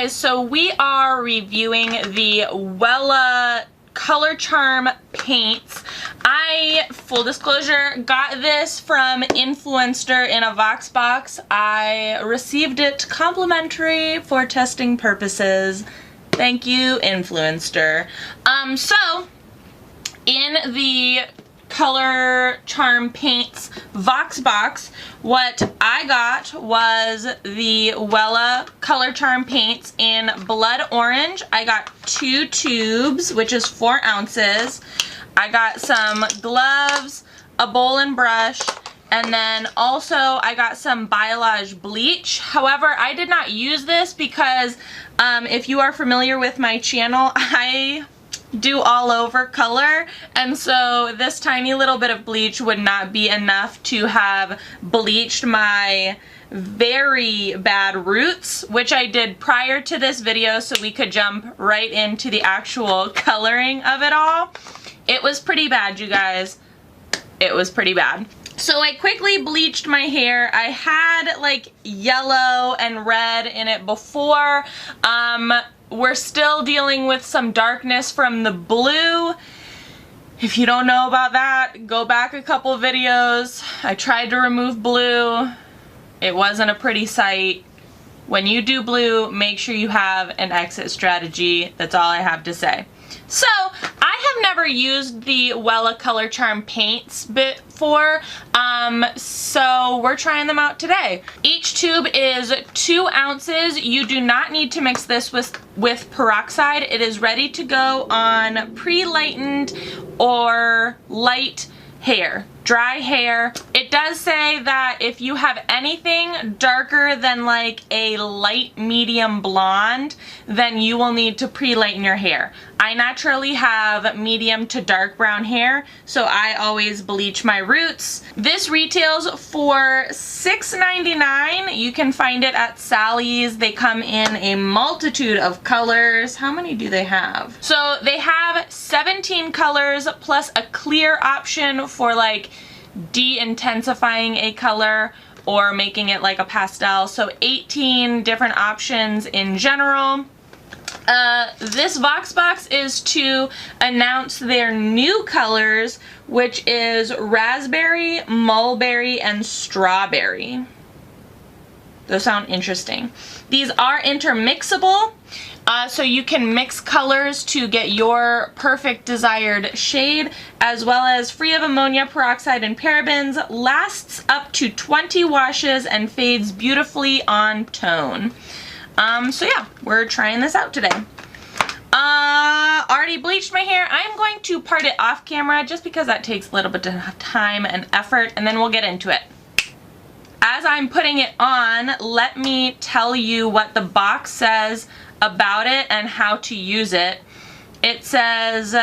guys, so we are reviewing the Wella Color Charm paints. I, full disclosure, got this from Influencer in a Voxbox. I received it complimentary for testing purposes. Thank you, Influencer. So, in the Color Charm Paints Voxbox, what I got was the Wella Color Charm Paints in Blood Orange. I got 2 tubes, which is 4 ounces. I got some gloves, a bowl and brush, and then also I got some Biolage bleach. However, I did not use this because if you are familiar with my channel, I do all over color, and so this tiny little bit of bleach would not be enough to have bleached my very bad roots, which I did prior to this video so we could jump right into the actual coloring of it all. It was pretty bad, you guys. It was pretty bad. So I quickly bleached my hair. I had like yellow and red in it before. We're still dealing with some darkness from the blue. If you don't know about that, go back a couple videos. I tried to remove blue. It wasn't a pretty sight. When you do blue, make sure you have an exit strategy. That's all I have to say. So, I have never used the Wella Color Charm paints before, so we're trying them out today. Each tube is 2 ounces. You do not need to mix this with peroxide. It is ready to go on pre-lightened or light hair, dry hair. It does say that if you have anything darker than like a light medium blonde, then you will need to pre-lighten your hair. I naturally have medium to dark brown hair, so I always bleach my roots. This retails for $6.99. You can find it at Sally's. They come in a multitude of colors. How many do they have? So they have 17 colors plus a clear option for like de-intensifying a color or making it like a pastel. So 18 different options in general. This Voxbox is to announce their new colors, which is raspberry, mulberry, and strawberry. Those sound interesting. These are intermixable, so you can mix colors to get your perfect desired shade, as well as free of ammonia, peroxide, and parabens, lasts up to 20 washes, and fades beautifully on tone. So yeah, we're trying this out today. Already bleached my hair. I am going to part it off camera just because that takes a little bit of time and effort, and then we'll get into it. As I'm putting it on, let me tell you what the box says about it and how to use it. It says,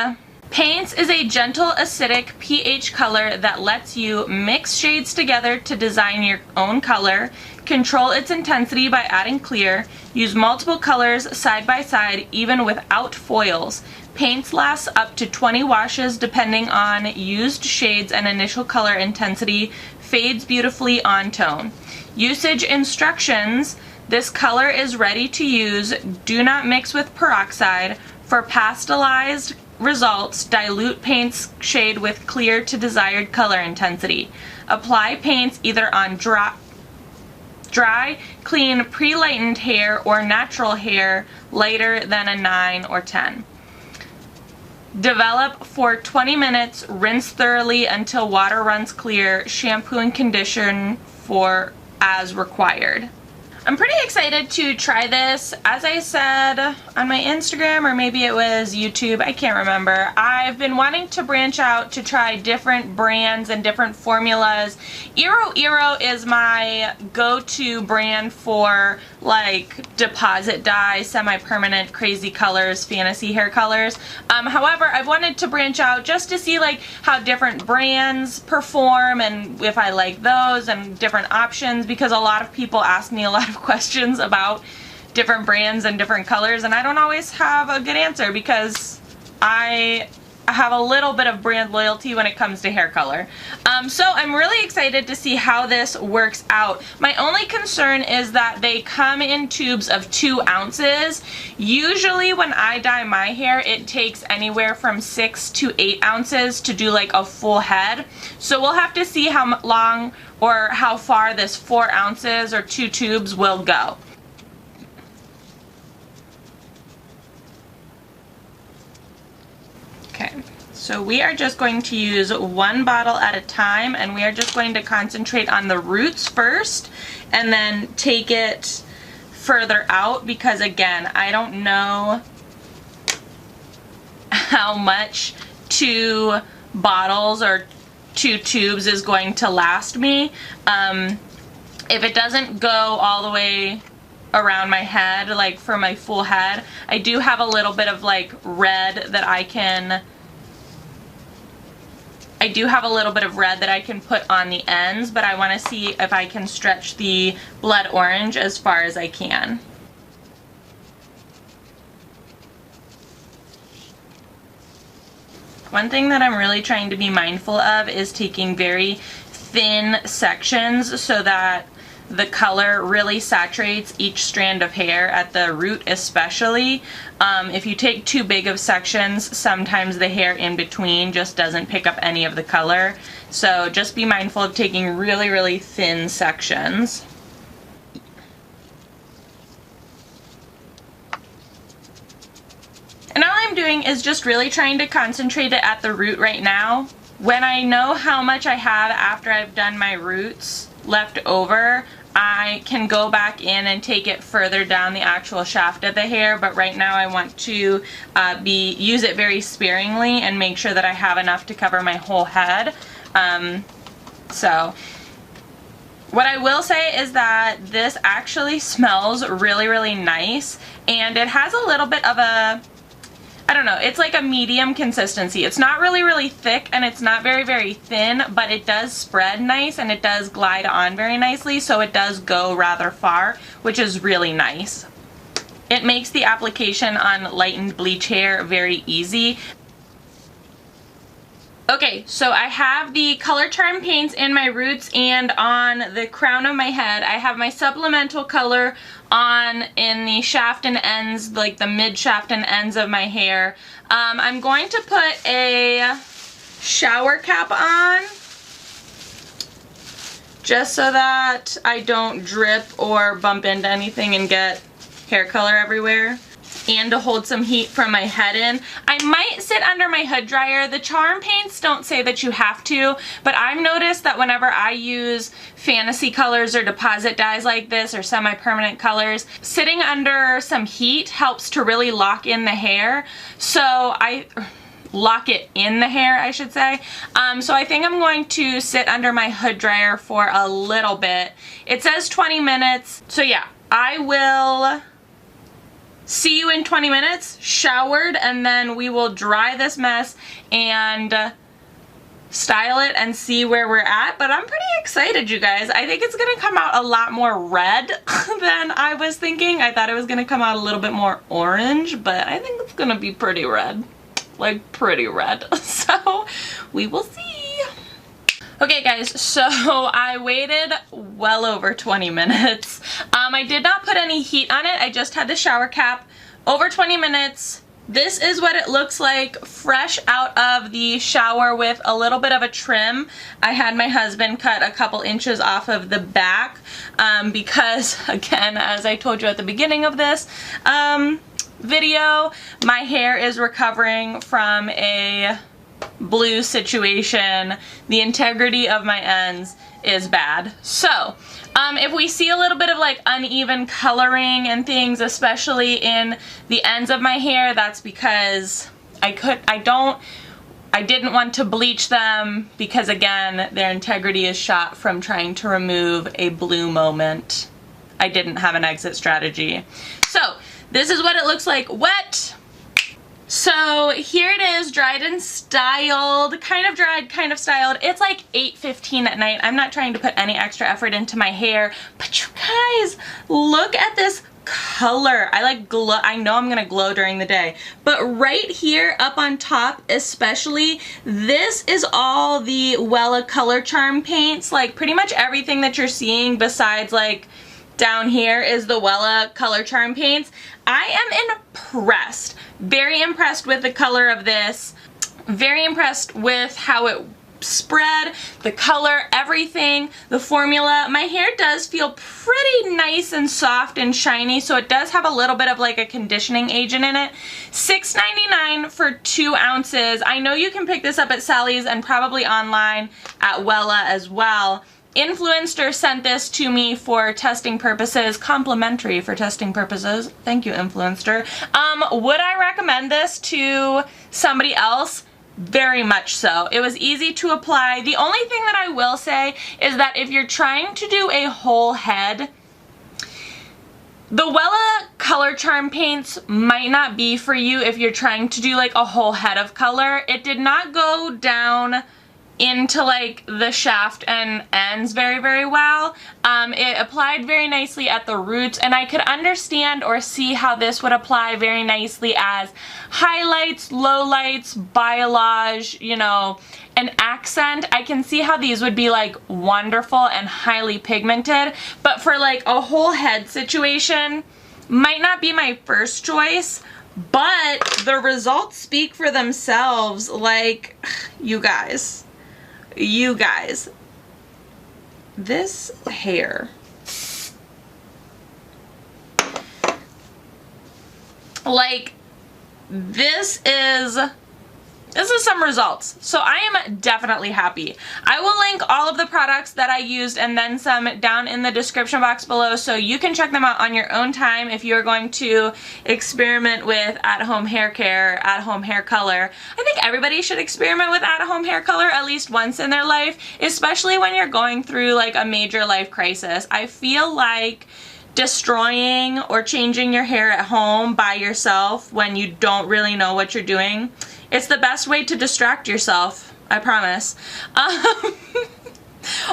Paints is a gentle acidic pH color that lets you mix shades together to design your own color, control its intensity by adding clear, use multiple colors side by side even without foils. Paints last up to 20 washes depending on used shades and initial color intensity, fades beautifully on tone. Usage instructions: this color is ready to use. Do not mix with peroxide. For pastelized results, dilute paints shade with clear to desired color intensity. Apply paints either on dry, clean, pre-lightened hair or natural hair lighter than a 9 or 10. Develop for 20 minutes, rinse thoroughly until water runs clear, shampoo and condition for as required. I'm pretty excited to try this. As I said on my Instagram, or maybe it was YouTube, I can't remember, I've been wanting to branch out to try different brands and different formulas. Eero is my go-to brand for like deposit dye, semi-permanent, crazy colors, fantasy hair colors. However, I've wanted to branch out just to see like how different brands perform and if I like those and different options, because a lot of people ask me a lot of questions about different brands and different colors, and I don't always have a good answer because I have a little bit of brand loyalty when it comes to hair color. So I'm really excited to see how this works out. My only concern is that they come in tubes of 2 ounces. Usually when I dye my hair, it takes anywhere from 6 to 8 ounces to do like a full head. So we'll have to see how long or how far this 4 ounces or 2 tubes will go. Okay, so we are just going to use 1 bottle at a time, and we are just going to concentrate on the roots first and then take it further out, because again, I don't know how much 2 bottles or 2 tubes is going to last me. If it doesn't go all the way around my head, like for my full head, I do have a little bit of like red that I can put on the ends, but I want to see if I can stretch the blood orange as far as I can. One thing that I'm really trying to be mindful of is taking very thin sections so that the color really saturates each strand of hair, at the root especially. If you take too big of sections, sometimes the hair in between just doesn't pick up any of the color. So just be mindful of taking really, really thin sections. And all I'm doing is just really trying to concentrate it at the root right now. When I know how much I have after I've done my roots left over, I can go back in and take it further down the actual shaft of the hair, but right now I want to use it very sparingly and make sure that I have enough to cover my whole head. So what I will say is that this actually smells really, really nice, and it has a little bit of a, I don't know, it's like a medium consistency. It's not really, really thick, and it's not very, very thin, but it does spread nice and it does glide on very nicely, so it does go rather far, which is really nice. It makes the application on lightened bleach hair very easy. Okay, so I have the Color Charm paints in my roots and on the crown of my head. I have my supplemental color on in the shaft and ends, like the mid shaft and ends of my hair. I'm going to put a shower cap on just so that I don't drip or bump into anything and get hair color everywhere, and to hold some heat from my head in. I might sit under my hood dryer. The charm paints don't say that you have to, but I've noticed that whenever I use fantasy colors or deposit dyes like this or semi-permanent colors, sitting under some heat helps to really lock in the hair. So lock it in the hair, I should say. So I think I'm going to sit under my hood dryer for a little bit. It says 20 minutes. So yeah, I will see you in 20 minutes, showered, and then we will dry this mess and style it and see where we're at. But I'm pretty excited, you guys. I think it's gonna come out a lot more red than I was thinking. I thought it was gonna come out a little bit more orange, but I think it's gonna be pretty red. Like, pretty red. So, we will see. Okay guys, so I waited well over 20 minutes. I did not put any heat on it. I just had the shower cap. Over 20 minutes. This is what it looks like fresh out of the shower with a little bit of a trim. I had my husband cut a couple inches off of the back because, again, as I told you at the beginning of this video, my hair is recovering from a blue situation. The integrity of my ends is bad. So if we see a little bit of like uneven coloring and things, especially in the ends of my hair, that's because I didn't want to bleach them, because again, their integrity is shot from trying to remove a blue moment. I didn't have an exit strategy. So this is what it looks like wet. So here it is, dried and styled, kind of dried, kind of styled. It's like 8:15 at night. I'm not trying to put any extra effort into my hair, but you guys, look at this color. I like glow. I know I'm gonna glow during the day, but right here up on top especially, this is all the Wella Color Charm paints. Like pretty much everything that you're seeing besides like down here is the Wella Color Charm paints. I am impressed. Very impressed with the color of this. Very impressed with how it spread, the color, everything, the formula. My hair does feel pretty nice and soft and shiny, so it does have a little bit of like a conditioning agent in it. $6.99 for 2 ounces. I know you can pick this up at Sally's and probably online at Wella as well. Influencer sent this to me for testing purposes, complimentary for testing purposes. Thank you, Influencer. Would I recommend this to somebody else? Very much so. It was easy to apply. The only thing that I will say is that if you're trying to do a whole head, the Wella Color Charm paints might not be for you if you're trying to do like a whole head of color. It did not go down into like the shaft and ends very, very well. It applied very nicely at the roots, and I could understand or see how this would apply very nicely as highlights, lowlights, balayage, you know, an accent. I can see how these would be like wonderful and highly pigmented, but for like a whole head situation, might not be my first choice, but the results speak for themselves. Like, you guys, this hair, like, this is some results. So I am definitely happy. I will link all of the products that I used and then some down in the description box below, so you can check them out on your own time if you're going to experiment with at-home hair care, at-home hair color. I think everybody should experiment with at-home hair color at least once in their life, especially when you're going through like a major life crisis. I feel like destroying or changing your hair at home by yourself when you don't really know what you're doing, it's the best way to distract yourself, I promise.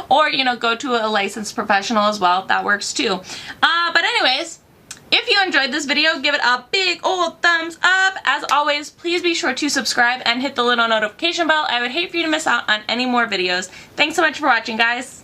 Or, you know, go to a licensed professional as well. That works too. But anyways, if you enjoyed this video, give it a big old thumbs up. As always, please be sure to subscribe and hit the little notification bell. I would hate for you to miss out on any more videos. Thanks so much for watching, guys.